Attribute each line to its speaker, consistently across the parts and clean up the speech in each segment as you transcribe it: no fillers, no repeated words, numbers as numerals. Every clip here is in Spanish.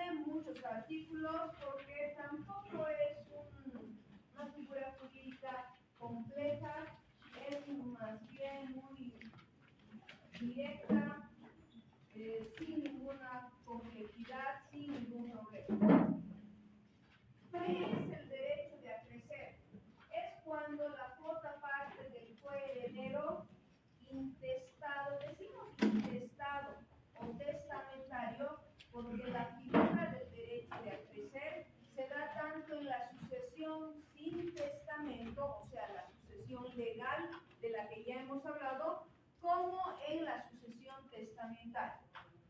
Speaker 1: tiene muchos artículos porque tampoco es una figura jurídica compleja, es más bien muy directa, sin ninguna complejidad, sin ningún problema. ¿Qué es el derecho de acrecer? Es cuando la cuota parte del coheredero intestado, decimos intestado o testamentario, porque la figura del derecho de acrecer se da tanto en la sucesión sin testamento, o sea, la sucesión legal de la que ya hemos hablado, como en la sucesión testamentaria.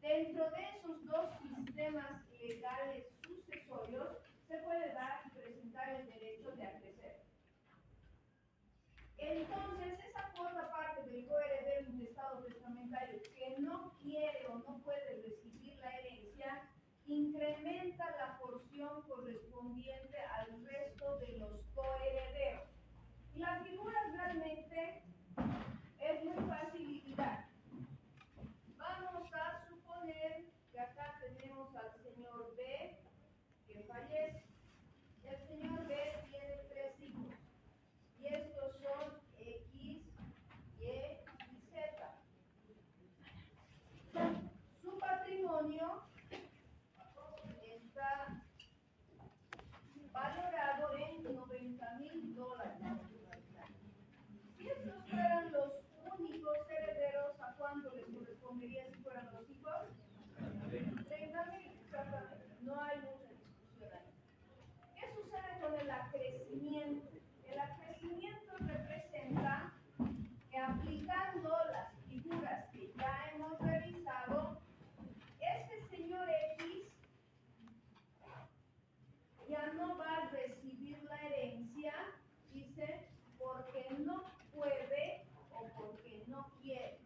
Speaker 1: Dentro de esos dos sistemas legales sucesorios se puede dar y presentar el derecho de acrecer. Entonces, esa cuota parte del coheredero intestado testamentario que no quiere o no puede recibir la herencia, incrementa la porción correspondiente al resto de los coherederos. Y la figura realmente es muy fácil de mirar. Vamos a suponer que acá tenemos al señor B, que fallece. El señor B tiene 3 hijos. Y estos son X, Y y Z. Su patrimonio está valorado en $90,000. Si estos fueran los únicos herederos, ¿a cuánto les correspondería si fueran los hijos? 30,000, exactamente. No hay mucha discusión ahí. ¿Qué sucede con el acrecimiento? El acrecimiento representa que aplicando las figuras que ya hemos revisado, este señor X ya no va a recibir la herencia, dice, porque no puede o porque no quiere.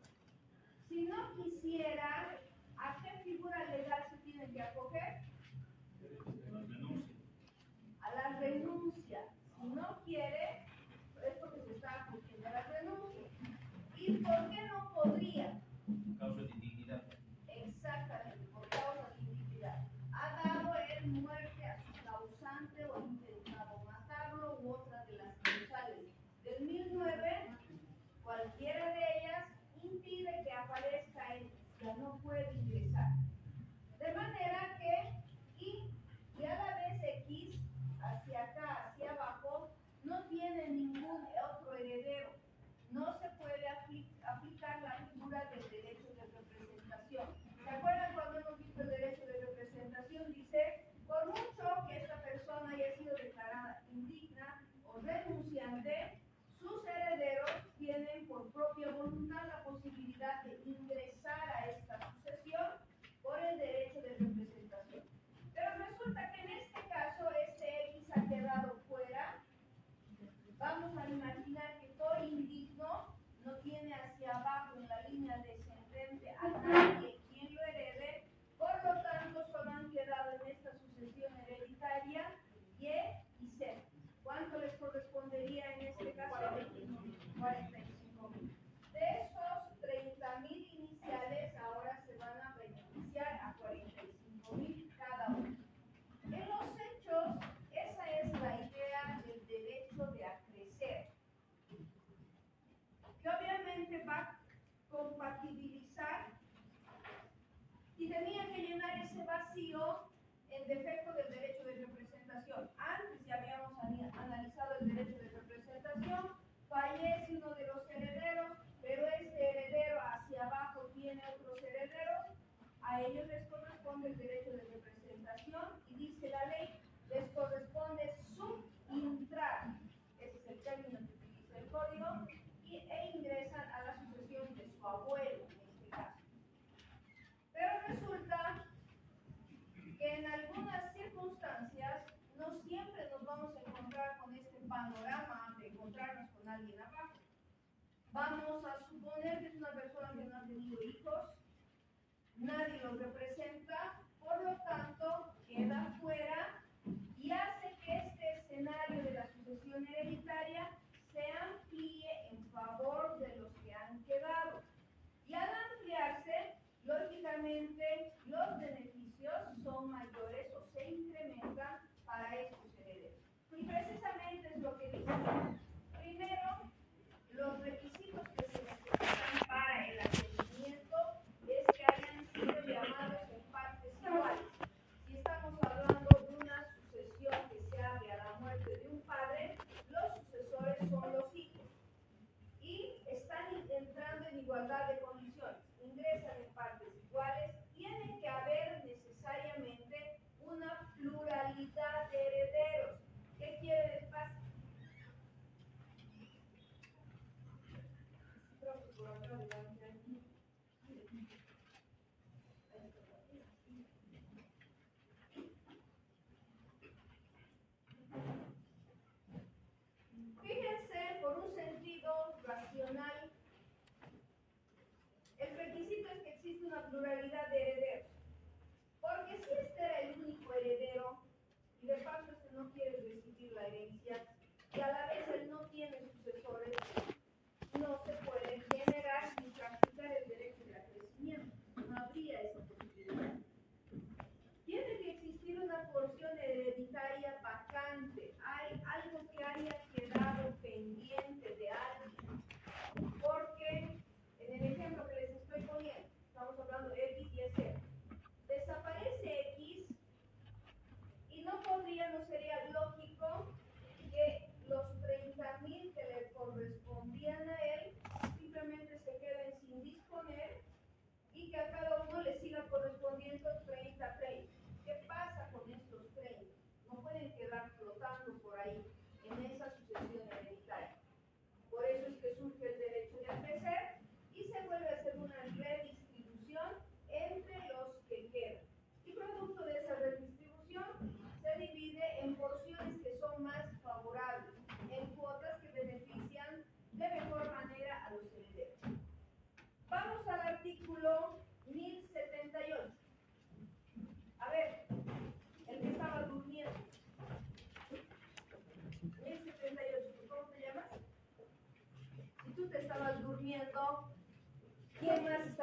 Speaker 1: Si no quisiera, ¿a qué figura legal se tiene que acoger? A la renuncia. Si no quiere, es porque se está acogiendo a la renuncia. ¿Y por qué no podría?
Speaker 2: Causa de indignidad.
Speaker 1: Exactamente, por causa de indignidad. Ha dado él muerte a su causante o ha intentado matarlo u otra de las causales del 1009, cualquiera de ellas impide que aparezca él, ya no puede ingresar. De manera que y a la vez X, hacia acá, hacia abajo, no tiene ningún otro heredero. No se puede aplicar la figura del derecho de representación. ¿Se acuerdan cuando hemos visto el derecho de representación? Dice, por mucho que esta persona haya sido declarada indigna o renunciante, sus herederos tienen por propia voluntad la posibilidad de ingresar a esta sucesión por el derecho de representación. Pero resulta que en este caso este X ha quedado fuera. Vamos a imaginar que por indigno no tiene hacia abajo en la línea descendente a nadie quien lo herede, por lo tanto solo han quedado en esta sucesión hereditaria Y y Z. ¿Cuánto les correspondería en este caso? 45,000. De esos 30,000 iniciales ahora se van a beneficiar a 45,000 cada uno. En los hechos, esa es la idea del derecho de acrecer, que obviamente va a compatibilizar y tenía que llenar ese vacío en defecto del derecho de representación. Antes ya habíamos analizado el derecho de representación, fallece uno de los herederos, pero ese heredero hacia abajo tiene otros herederos, a ellos les corresponde el derecho de representación y dice la ley, les corresponde subintrar, ese es el término que utiliza el código, e ingresan a la sucesión de su abuelo en este caso. Pero resulta que en algunas circunstancias no siempre nos vamos a encontrar con este panorama de encontrarnos con alguien abajo. Vamos a suponer que es una persona que no ha tenido hijos, nadie lo representa, por lo tanto queda fuera y hace que este escenario de la sucesión hereditaria se amplíe en favor de los que han quedado. Y al ampliarse, lógicamente los beneficios son mayores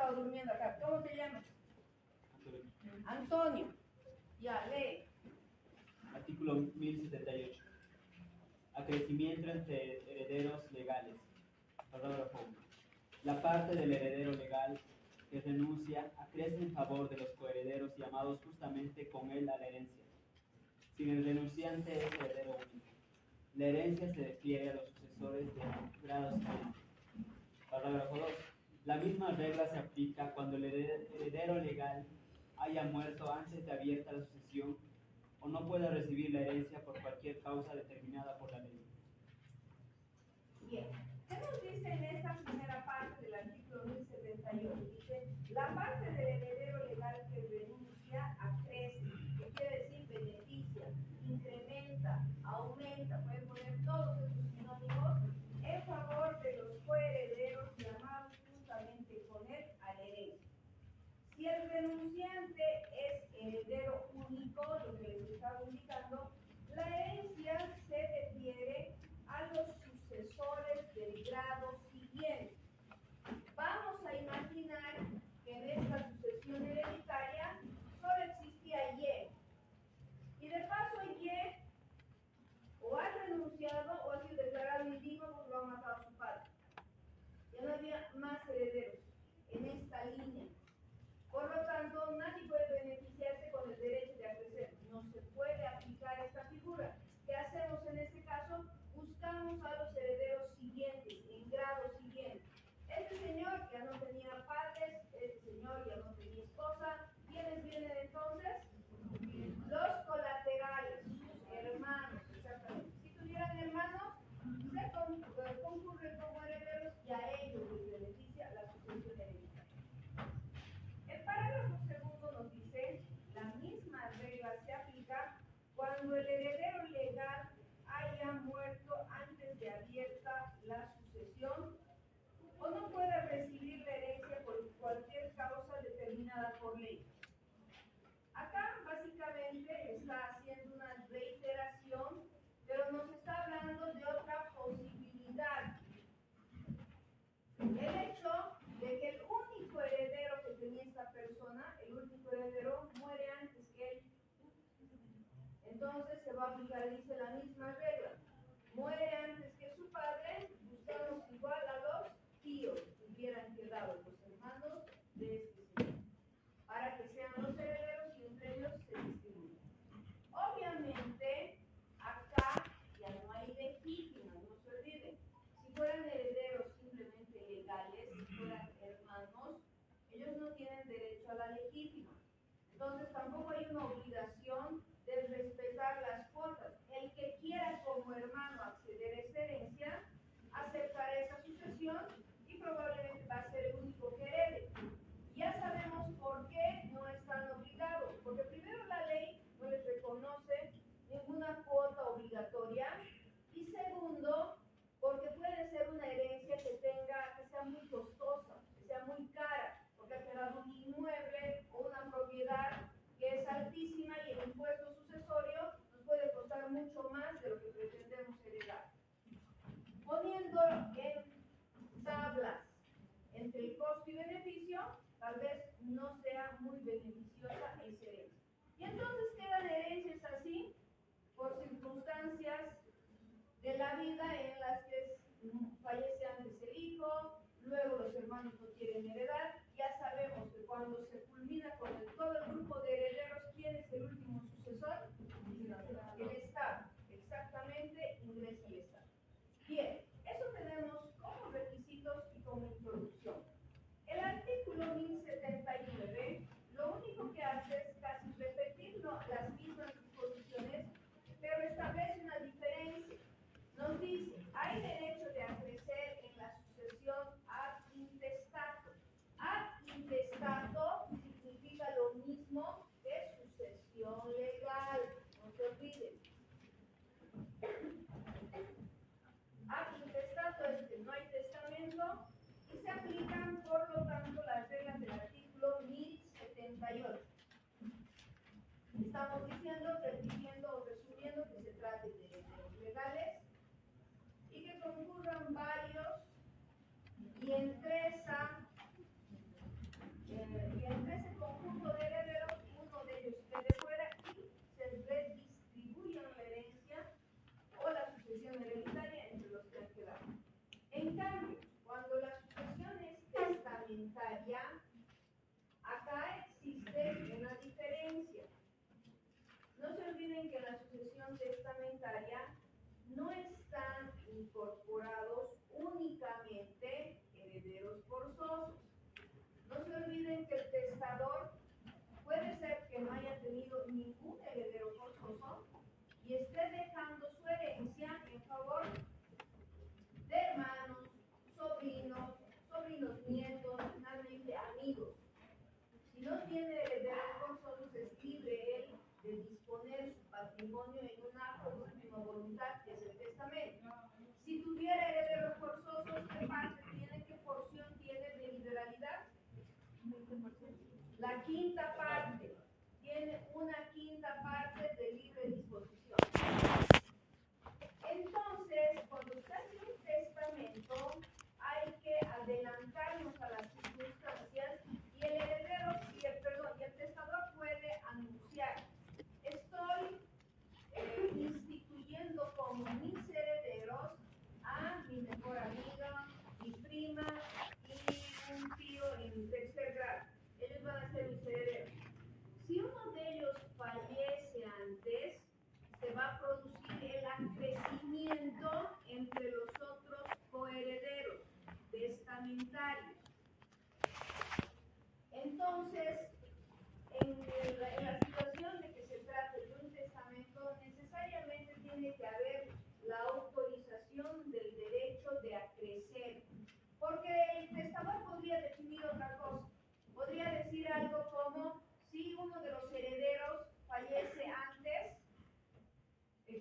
Speaker 1: estado durmiendo acá? ¿Cómo te llamas? Antonio. Ya, lee.
Speaker 2: Artículo 1078. Acrecimiento entre herederos legales. Parágrafo 1. La parte del heredero legal que renuncia acrece en favor de los coherederos llamados justamente con él a la herencia. Si el renunciante es heredero único, la herencia se refiere a los sucesores de grado siguiente. Parágrafo 2. La misma regla se aplica cuando el heredero legal haya muerto antes de abierta la sucesión o no pueda recibir la herencia por cualquier causa determinada por la ley.
Speaker 1: Bien, ¿qué nos dice en esta primera parte del artículo 1078? Dice, la parte del heredero legal que renuncia acrece, que quiere decir beneficia, incrementa, aumenta, pueden poner todos esos sinónimos, en favor de los coherederos llamados justamente con él a la herencia. Si el renunciante es heredero único, lo que les estaba indicando, la herencia se refiere a los sucesores del grado siguiente. Vamos a imaginar que en esta sucesión hereditaria solo existía Y. Y de paso Y o ha renunciado o ha sido declarado indígena porque lo ha matado a su padre. Ya no había más herederos en esta línea. Por lo tanto, nadie puede beneficiarse con el derecho de acrecer. No se puede aplicar esta figura. ¿Qué hacemos en este caso? Buscamos a los herederos siguientes, en grado siguiente. Este señor ya no tenía padres, este señor ya no tenía esposa. ¿Quiénes vienen entonces? Los colaterales, sus hermanos, exactamente. Si tuvieran hermanos, se concurren como herederos y a ellos les beneficia la sucesión hereditaria. El parágrafo segundo nos dice, la misma regla se aplica cuando el heredero legal haya muerto antes de abierta la sucesión o no pueda recibir la herencia por cualquier causa determinada por ley. Acá básicamente está haciendo una reiteración, pero nos está hablando de otra posibilidad. El hecho de que el único heredero que tenía esta persona, el único heredero, muere antes que él. Entonces se va a aplicar, dice la misma regla. Muere antes que su padre, buscamos igual a los tíos que hubieran quedado, los hermanos de este señor, para que sean los herederos y entre ellos se distribuyan. Obviamente, acá ya no hay legítima, no se olviden. Si fueran herederos simplemente legales, si fueran hermanos, ellos no tienen derecho a la legítima. Entonces tampoco hay una obligación de respetar las cuotas. El que quiera como hermano acceder a esa herencia, aceptará esa sucesión y probablemente va a ser el único que herede. Ya sabemos por qué no están obligados, porque primero la ley no les reconoce ninguna cuota obligatoria y segundo, porque puede ser una herencia que sea muy costosa, que sea muy cara, porque ha quedado un inmueble o una propiedad que es altísima y el impuesto sucesorio nos puede costar mucho más de lo que pretendemos heredar. Poniendo en tablas entre el costo y beneficio, tal vez no sea muy beneficiosa esa herencia. Y entonces quedan herencias así, por circunstancias de la vida en las que fallece antes el hijo, luego los hermanos no quieren heredar. Ya sabemos que cuando se culmina con todo el grupo de herederos, ¿quién es el último sucesor? El Estado. Exactamente, ingresa el Estado. Bien, eso tenemos como requisitos y como introducción. El artículo 1079 lo único que hace es casi repetir las mismas disposiciones, pero establece una diferencia. Nos dice, hay derecho de acrecer en la sucesión ad intestato. Ad intestato significa lo mismo que sucesión legal, no se olviden. Ad intestato es que no hay testamento y se aplican, por lo tanto, las reglas del artículo 1078. Estamos diciendo, repitiendo o resumiendo que se trate de derechos legales y que concurran varios y entre esa olviden que en la sucesión testamentaria no están incorporados únicamente herederos forzosos. No se olviden que el testador puede ser que no haya tenido ningún heredero forzoso y esté dejando su herencia en favor de hermanos, sobrinos, sobrinos nietos, finalmente amigos. Si no tiene herederos forzosos, es libre él de disponer su patrimonio en un acto de última voluntad, que es el testamento. Si tuviera herederos forzosos, ¿qué parte tiene? ¿Qué porción tiene de liberalidad? La quinta parte. Tiene una quinta parte de libre disposición. Entonces, cuando se hace un testamento, hay que adelantarnos a las circunstancias y el heredero, y el testador puede anunciar: estoy instituyendo como mis herederos a mi mejor amiga, mi prima y un tío en tercer grado. Ellos van a ser mis herederos. Si uno de ellos fallece antes, se va a producir el acrecimiento entre los otros coherederos testamentarios. Entonces, en la situación de que se trate de un testamento, necesariamente tiene que haber la autorización del derecho de acrecer, porque el testador podría definir otra cosa. Podría decir algo como: si uno de los herederos fallece antes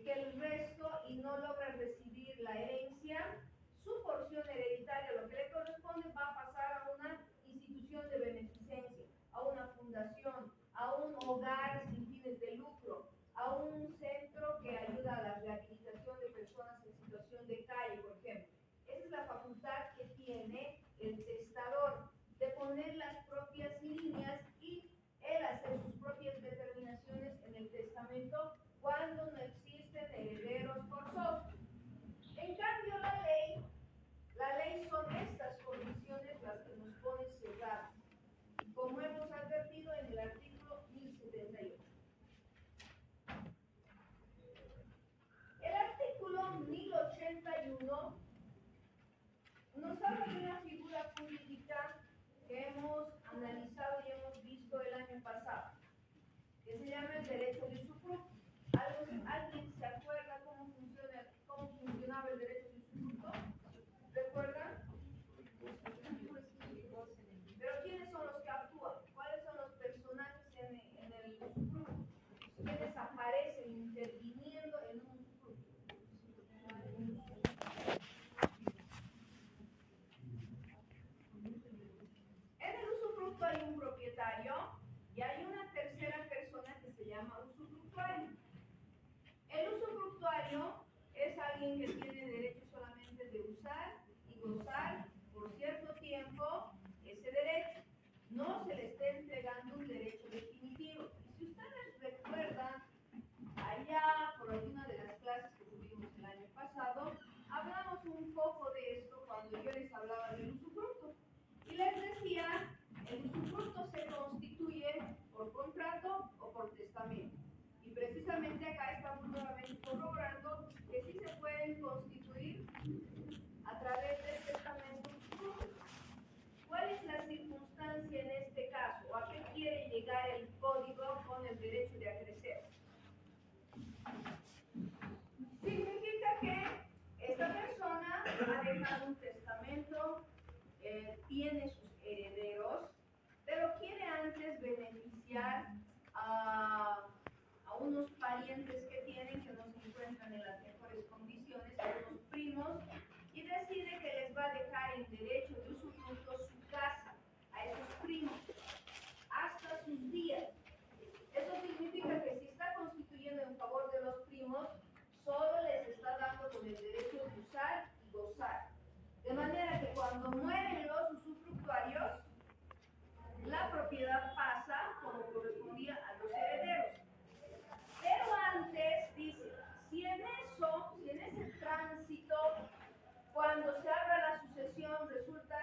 Speaker 1: que el resto y no logra recibir la herencia, su porción hereditaria, lo que le corresponde, va a pasar a una institución de beneficencia, a una fundación, a un hogar sin fines de lucro, a un centro que ayuda a la rehabilitación de personas en situación de calle, por ejemplo. Esa es la facultad que tiene el testador, de poner las propias líneas y él hacer sus propias determinaciones en el testamento cuando no existen herederos forzosos. En cambio, la ley son estas condiciones las que nos ponen cerradas, como hemos advertido en el artículo 1078. El artículo 1081 nos habla de una figura jurídica que hemos analizado y hemos visto el año pasado, que se llama el derecho de usufructo. ¿Alguien se acuerda cómo funcionaba el derecho de usufructo? ¿Recuerdan? Pero ¿quiénes son los que actúan? ¿Cuáles son los personajes en el usufructo? ¿Quiénes aparecen interviniendo en un usufructo? En el usufructo hay un propietario y hay una tercera persona que se llama usufructuario. El usufructuario es alguien que tiene derecho solamente de usar y gozar por cierto tiempo ese derecho. No se le está entregando un derecho definitivo. Y si ustedes recuerdan, allá por alguna de las clases que tuvimos el año pasado, hablamos un poco de esto cuando yo les hablaba del usufructo. Y les decía, el usufructo se constituye por contrato o por testamento. Y precisamente acá estamos nuevamente corroborando que sí se pueden constituir a través del testamento usufructo. ¿Cuál es la circunstancia en este caso? ¿A qué quiere llegar el código con el derecho de acrecer? Significa que esta persona ha dejado un testamento, tiene sus herederos, pero quiere antes beneficiar a unos parientes que tienen que no se encuentran en las mejores condiciones, a unos primos, y decide que les va a dejar en derecho de usufructo su casa a esos primos hasta sus días. Eso significa que si está constituyendo en favor de los primos, solo les está dando con el derecho de usar y gozar. De manera que cuando mueren los usufructuarios, la propiedad pasa como correspondía a los herederos. Pero antes dice, si en ese tránsito, cuando se abra la sucesión, resulta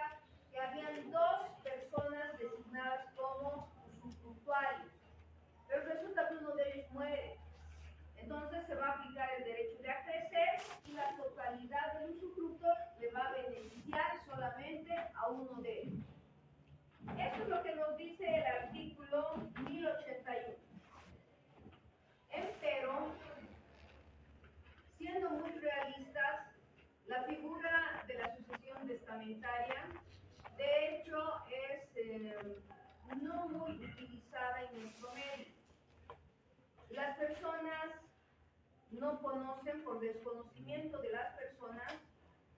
Speaker 1: personas no conocen por desconocimiento de las personas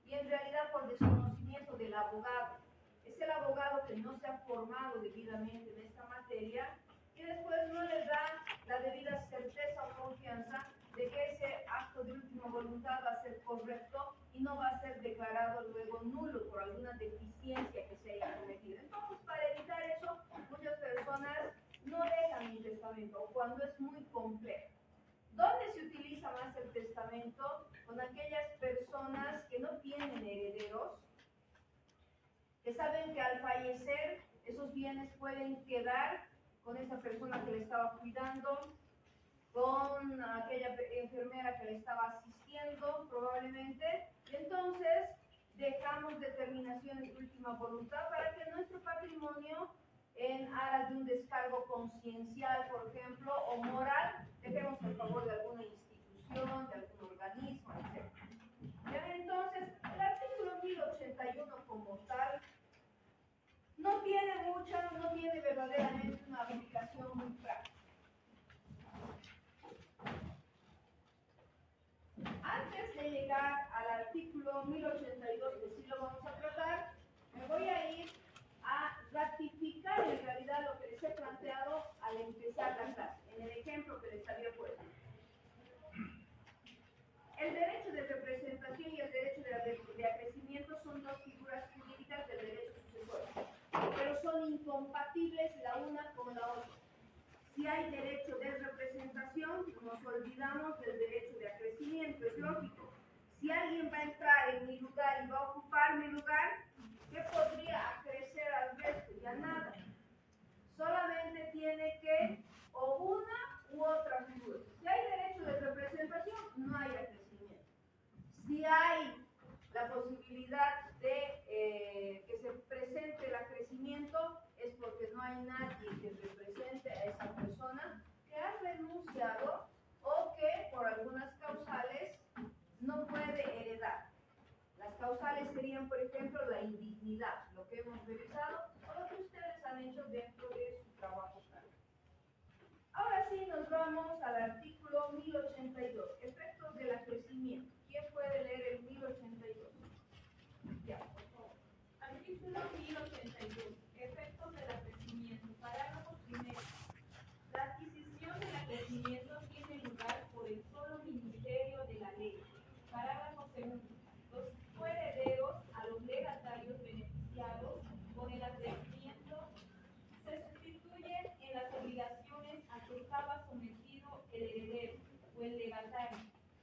Speaker 1: y en realidad por desconocimiento del abogado. Es el abogado que no se ha formado debidamente en esta materia y después no les da la debida certeza o confianza de que ese acto de última voluntad va a ser correcto y no va a ser declarado luego nulo por alguna deficiencia que se haya cometido. Entonces, para evitar eso, muchas personas no dejan el testamento o cuando es muy complejo. ¿Dónde se utiliza más el testamento? Con aquellas personas que no tienen herederos, que saben que al fallecer esos bienes pueden quedar con esa persona que le estaba cuidando, con aquella enfermera que le estaba asistiendo probablemente, y entonces dejamos determinaciones de última voluntad para que nuestro patrimonio, en aras de un descargo conciencial, por ejemplo, o moral, dejemos a favor de alguna institución, de algún organismo, etc. ¿Ya? Entonces, el artículo 1081 como tal no tiene verdaderamente una aplicación muy práctica. Antes de llegar al artículo 1082, que sí lo vamos a tratar, me voy a ir a ratificar en realidad lo que les he planteado al empezar la clase, en el ejemplo que les había puesto. El derecho de representación y el derecho de acrecimiento son dos figuras jurídicas del derecho sucesorio, pero son incompatibles la una con la otra. Si hay derecho de representación, nos olvidamos del derecho de acrecimiento, es lógico. Si alguien va a entrar en mi lugar y va a ocupar mi lugar, ¿qué podría acrecer al resto? Ya nada. Solamente tiene que o una u otra figura. Si hay derecho de representación, no hay acrecimiento. Si hay la posibilidad de que se presente el acrecimiento, es porque no hay nadie que represente a esa persona que ha renunciado o que por algunas causales no puede heredar. Las causales serían, por ejemplo, la indignidad, lo que hemos revisado, o lo que ustedes han hecho dentro de su trabajo. Ahora sí nos vamos al artículo 1082, efectos del acrecimiento. ¿Quién puede leer el 1082? Ya, por favor.
Speaker 3: Artículo 1082. Efectos del acrecimiento. Parágrafo primero. La adquisición del acrecimiento tiene lugar por el solo ministerio de la ley. Parágrafo segundo. Los coherederos a los legatarios beneficiados con el acrecimiento se sustituyen en las obligaciones a que estaba sometido el heredero o el legatario.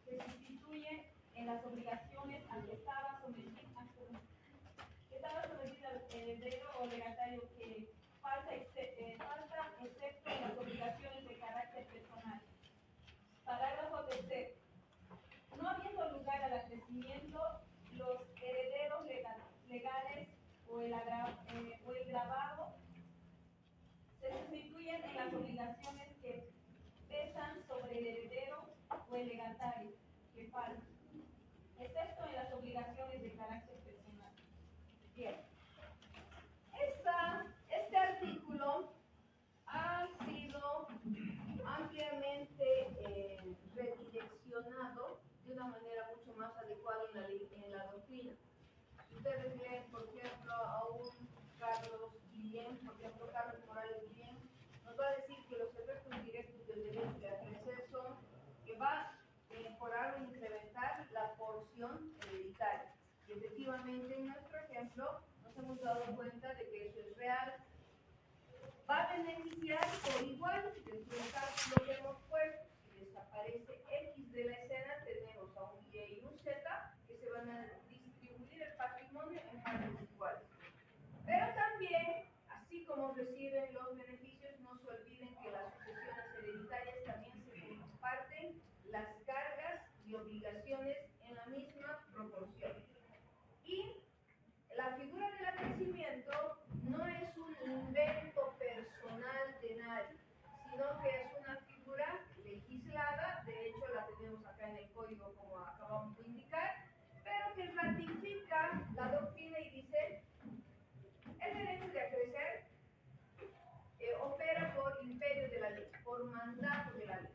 Speaker 3: Se sustituyen en las obligaciones a que estaba sometido el heredero o legatario que falta excepto en las obligaciones de carácter personal. Parágrafo tercero. No habiendo lugar al acrecimiento, los herederos legales o el grabado se sustituyen en las obligaciones que pesan sobre el heredero o el legatario que falta, excepto en las obligaciones de carácter personal.
Speaker 1: Bien. Este artículo ha sido ampliamente redireccionado de una manera mucho más adecuada en la doctrina. Si ustedes leen, por ejemplo, a un Carlos Guillén, por ejemplo, Carlos Morales Guillén, nos va a decir que los efectos directos del derecho de acrecer son que va a mejorar o incrementar la porción hereditaria. Y efectivamente, en nuestro ejemplo, nos hemos dado cuenta de que eso es real. Va a beneficiar por igual, dentro del cálculo que hemos puesto, si desaparece X de la escena, tenemos a un Y y un Z que se van a distribuir el patrimonio en partes iguales. Pero también, así como reciben los beneficios, no se olviden que las sucesiones hereditarias también se comparten las cargas y obligaciones en la misma proporción. Y la figura del acrecimiento no es un invento personal de nadie, sino que es una figura legislada, de hecho la tenemos acá en el código como acabamos de indicar, pero que ratifica la doctrina y dice: el derecho de acrecer opera por imperio de la ley, por mandato de la ley.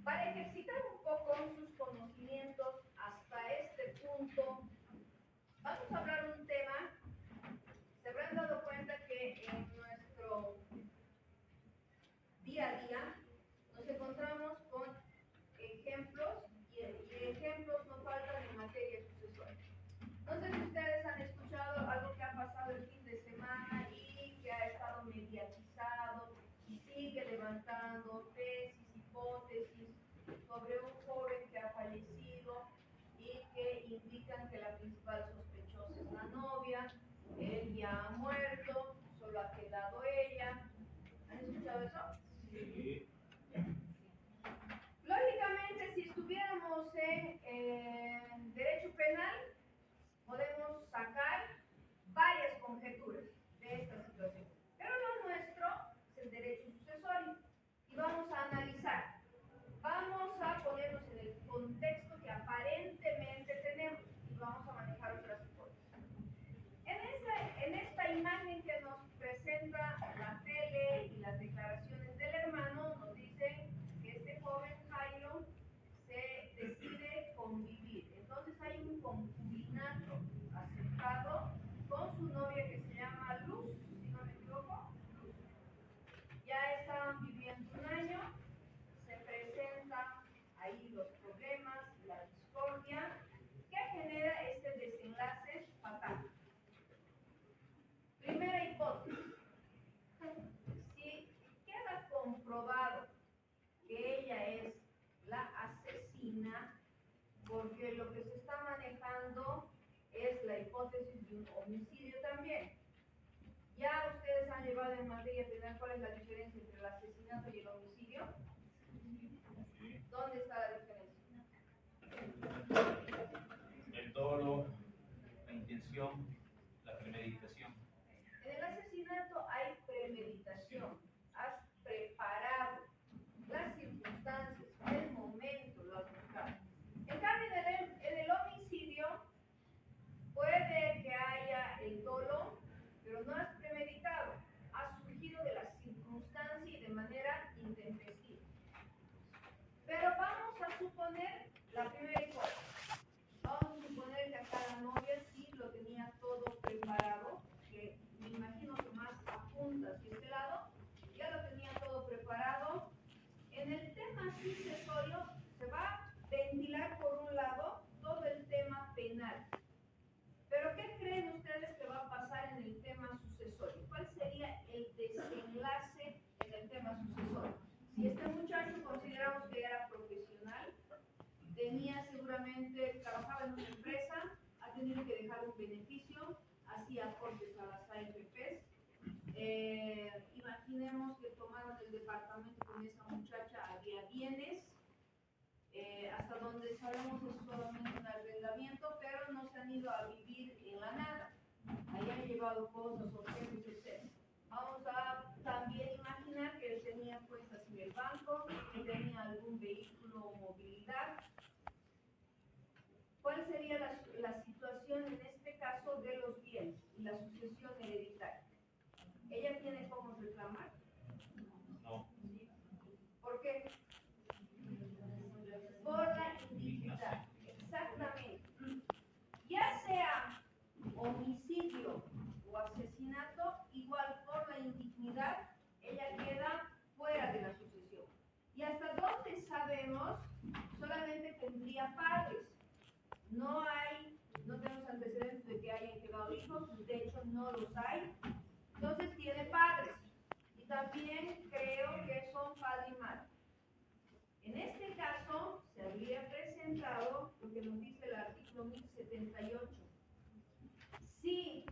Speaker 1: Para ejercitar un poco sus conocimientos hasta este punto, vamos a hablar un tema. Se habrán dado cuenta que en nuestro día a día nos encontramos con ejemplos y ejemplos no faltan en materia sucesoria. No sé si ustedes han escuchado algo que ha pasado el fin de semana y que ha estado mediatizado y sigue levantando tesis, hipótesis sobre un joven que ha fallecido y que indican que la principal sospechosa es la novia. Él ya ha muerto, solo ha quedado ella. ¿Han escuchado eso?
Speaker 2: Sí.
Speaker 1: Lógicamente, si estuviéramos en derecho penal, podemos sacar varias conjeturas de esta situación. Pero lo nuestro es el derecho sucesorio. Y vamos a analizar. Vamos a ponernos en el contexto que aparentemente tenemos y vamos a manejar otras hipótesis. En esta imagen que nos presenta la tele y las declaraciones del hermano, nos dicen que este joven Jairo se decide convivir. Entonces hay un concubinato aceptado con su novia que se llama Luz, si no me equivoco. Luz. Ya estaban viviendo un año, se presentan ahí los problemas, la discordia, que genera este desenlace fatal. Primera hipótesis. Si queda comprobado que ella es la asesina, porque lo que se está manejando es la hipótesis de un homicidio también. ¿Ya ustedes han llevado en materia penal cuál es la diferencia entre el asesinato y el homicidio? ¿Dónde está la diferencia?
Speaker 4: El dolo, la intención, la premeditación.
Speaker 1: En el asesinato hay premeditación. Has preparado las circunstancias, el momento, lo has buscado. En cambio, en el homicidio puede que haya el dolo, pero no has premeditado. Ha surgido de la circunstancia y de manera intempestiva. Pero vamos a suponer la primera hipótesis. Vamos a suponer que acá la novia sí lo tenía todo preparado, que me imagino que más apunta hacia este lado, ya lo tenía todo preparado. En el tema sucesorio se va a ventilar por un lado todo el tema penal. Pero ¿qué creen ustedes que va a pasar en el tema sucesorio? ¿Cuál sería el desenlace en el tema sucesorio? Si este muchacho consideramos que era profesional, tenía seguramente, trabajaba en una empresa, ha tenido que dejar un beneficio, hacía aportes a las AFPs. Imaginemos que tomaron el departamento con esa muchacha, había bienes, hasta donde sabemos es solamente un arrendamiento, pero no se han ido a vivir en la nada. Ahí han llevado cosas, objetos, etc. Vamos a también imaginar que él tenía cuentas en el banco, que tenía algún vehículo o movilidad. ¿Cuál sería la situación en este caso de los bienes y la sucesión hereditaria? ¿Ella tiene cómo reclamar?
Speaker 4: No.
Speaker 1: ¿Por qué? Por la indignidad. Exactamente. Ya sea homicidio o asesinato, igual por la indignidad, ella queda fuera de la sucesión. Y hasta donde sabemos, solamente tendría padres. No tenemos antecedentes de que hayan quedado hijos, de hecho no los hay. Entonces tiene padres. Y también creo que son padre y madre. En este caso, se habría presentado lo que nos dice el artículo 1078. Si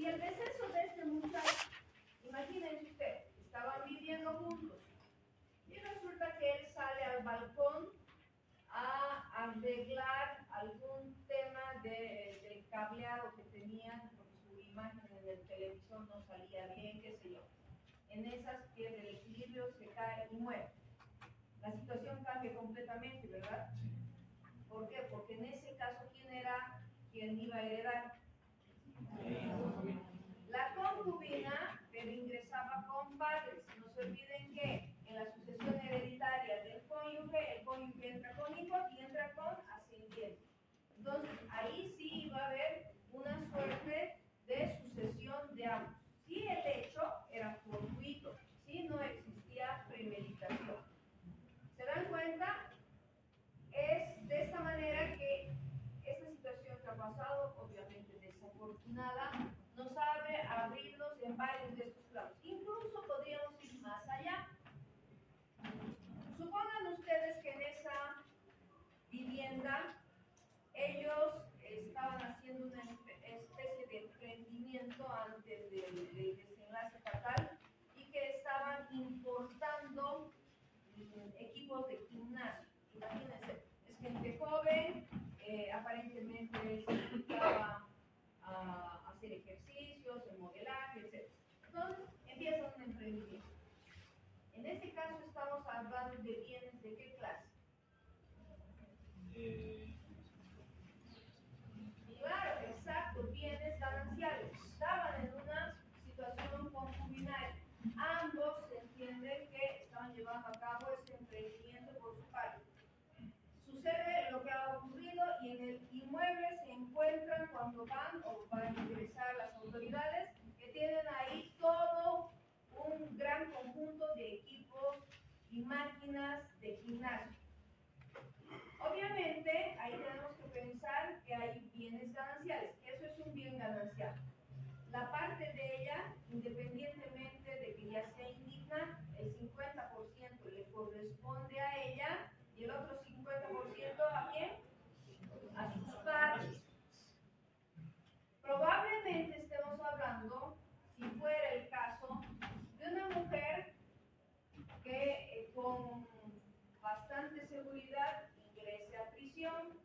Speaker 1: el deceso de este muchacho, imagínense usted, estaban viviendo juntos y resulta que él sale al balcón a arreglar algún tema del cableado que tenían, porque su imagen en el televisor no salía bien, qué sé yo. En esas pierde el equilibrio, se cae y muere. La situación cambia completamente, ¿verdad? ¿Por qué? Porque en ese caso, ¿quién era quien iba a heredar? La concubina, pero ingresaba con padres. No se olviden que en la sucesión hereditaria de vivienda, ellos estaban haciendo una especie de emprendimiento antes del desenlace fatal y que estaban importando equipos de gimnasio. Imagínense, es gente joven, aparentemente se dedicaba a hacer ejercicios, el modelaje, etc. Entonces empieza un emprendimiento. En este caso estamos hablando de bienes de qué clase. Claro, exacto, bienes gananciales. Estaban en una situación concubinaria. Ambos se entiende que estaban llevando a cabo este emprendimiento por su parte. Sucede lo que ha ocurrido y en el inmueble se encuentran cuando van o van a ingresar las autoridades que tienen ahí todo un gran conjunto de equipos y máquinas de gimnasio. Obviamente, ahí tenemos que pensar que hay bienes gananciales. Eso es un bien ganancial. La parte de ella, independientemente de que ya sea indigna, el 50% le corresponde a ella y el otro 50% ¿a quién? A sus padres. Probablemente estemos hablando, si fuera el caso, de una mujer que con bastante seguridad ingrese a prisión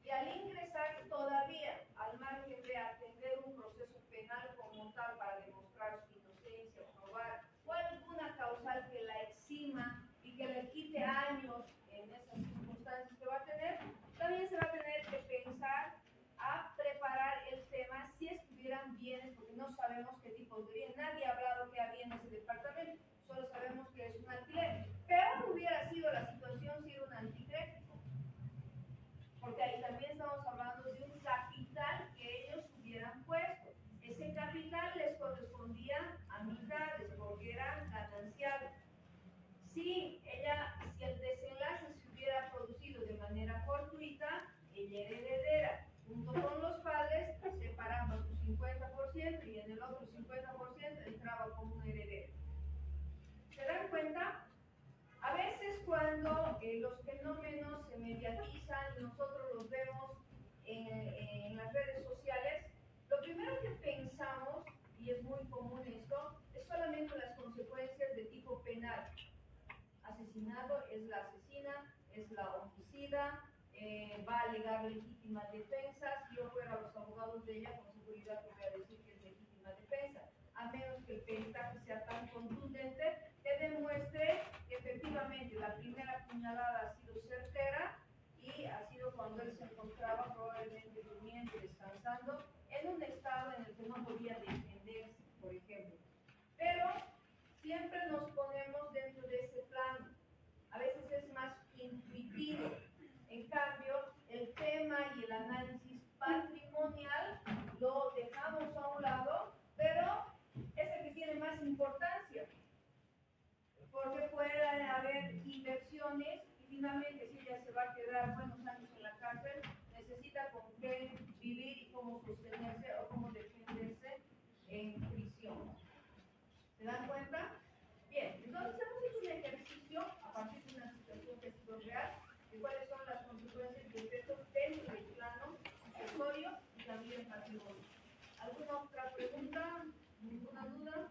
Speaker 1: y al ingresar todavía, al margen de atender un proceso penal como tal para demostrar su inocencia o probar o alguna causal que la exima y que le quite años en esas circunstancias que va a tener, también se va a tener que pensar a preparar el tema si estuvieran bienes, porque no sabemos qué tipo de bien. Nadie ha hablado que había en ese departamento, solo sabemos que es un alquiler. Peor hubiera sido la situación si era un anticrédito, porque ahí también estamos hablando de un capital que ellos hubieran puesto. Ese capital les correspondía a mitades porque era ganancial. Si el desenlace se hubiera producido de manera fortuita, ella era heredera. Junto con los padres, separaba su 50% y en el otro 50% entraba como un heredero. ¿Se dan cuenta? A veces cuando los fenómenos se mediatizan y nosotros los vemos en las redes sociales, lo primero que pensamos, y es muy común esto, es solamente las consecuencias de tipo penal. Asesinado, es la asesina, es la homicida, va a alegar legítimas defensas. Si yo fuera a los abogados de ella, con seguridad te voy a decir que es legítima defensa, a menos que el peritaje sea tan contundente que demuestre que efectivamente la primera puñalada ha sido certera y ha sido cuando él se encontraba probablemente durmiendo y descansando en un estado en el que no podía defenderse, por ejemplo. Pero siempre nos ponemos dentro de ese plano. A veces es más intuitivo. En cambio, el tema y el análisis patrimonial lo dejamos a un lado, pero es el que tiene más importancia. Porque pueden haber inversiones y finalmente si ella se va a quedar buenos años en la cárcel, necesita con qué vivir y cómo sostenerse o cómo defenderse en prisión. ¿Se dan cuenta? Bien, entonces hemos hecho un ejercicio a partir de una situación que ha sido real, de cuáles son las consecuencias y efectos dentro del plano sucesorio y también patrimonio. ¿Alguna otra pregunta? ¿Ninguna duda?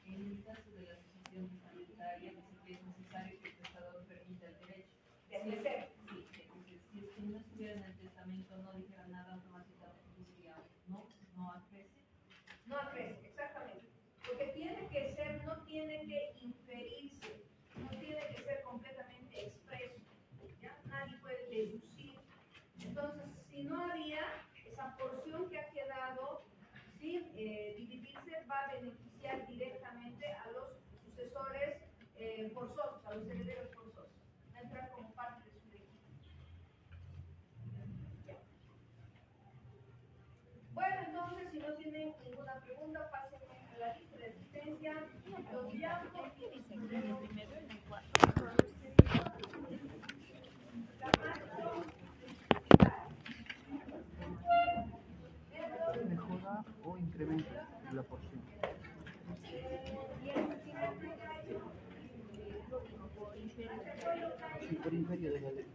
Speaker 5: En el caso de la sucesión testamentaria, dice que es necesario que el testador permita el derecho.
Speaker 1: De crecer.
Speaker 5: Sí, entonces, si es que no estuviera en el testamento, no dijera nada, automáticamente diría, no acrece.
Speaker 1: No acrece, exactamente. Porque tiene que ser, no tiene que inferirse, no tiene que ser completamente expreso. ¿Ya? Nadie puede deducir. Entonces, si no había esa porción que ha quedado sin dividirse, va a beneficiar directamente a los sucesores forzosos, a los herederos forzosos. Va a entrar como parte de su legítimo. Bueno, entonces, si no tienen ninguna pregunta, pásenme a la lista de asistencia. Los llamo.
Speaker 6: Mejora o incrementa la porción. Sí, por inferior de la ley.